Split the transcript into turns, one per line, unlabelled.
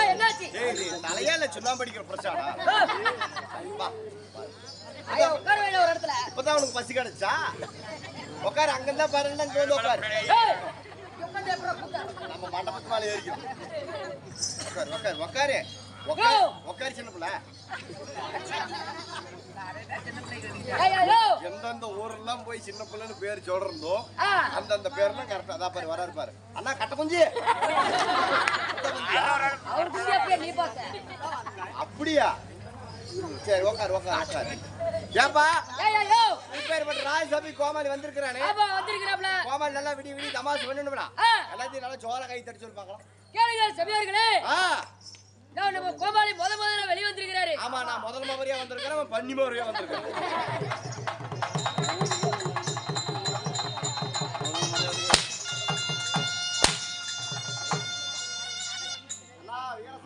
ஏய் என்னாச்சு?
ஏய் நீ தலையால சுண்ணாம்பு அடிக்கிற பிரச்சாடா.
ஐயா உட்கார வேண்டிய ஒரு இடத்துல.
இப்பதான் உனக்கு பசி கிடைச்சா? உட்காரு அங்க இருந்தா பாரு அங்க வந்து உட்காரு.
ஏய் உட்கார்ந்து எப்பறம் உட்கார்.
நம்ம மண்டபத்து மேல ஏறிக்கும். உட்காரு உட்காரு உட்காரு. உட்காரு சின்ன பிள்ளை.
ஐயோ
எந்தெந்த ஊரெல்லாம் போய் சின்ன பிள்ளைன்னு பேர் சொல்றதோ அந்தந்த பேர்லாம் கரெக்டா அதான் பாரு வராரு பாரு. அண்ணா கட்ட குஞ்சு.
அவர் குஞ்சு அப்படியே நீ பாத்த.
அப்படியா? சரி உட்காரு உட்காரு உட்காரு. ஏப்பா
ஐயோ
பேர் பட் ராஜசபை கோமாளி வந்திருக்கானே.
ஆமா வந்திருக்கறாப்ல.
கோமாளி நல்லா விடி விடி தமாஷ் பண்ணனும்டா. எல்லாத்தையும் நல்லா ஜோல கை தட்டி சொல்லி பார்க்கலாம்.
கேளுங்க சபையார்களே. நான் நம்ம கோமாளி முதல்ல வெளிய வந்திருக்காரு.
ஆமா நான் முதல் மவரியா வந்திருக்கேன். அவன் பன்னி மவரியா வந்திருக்கான்.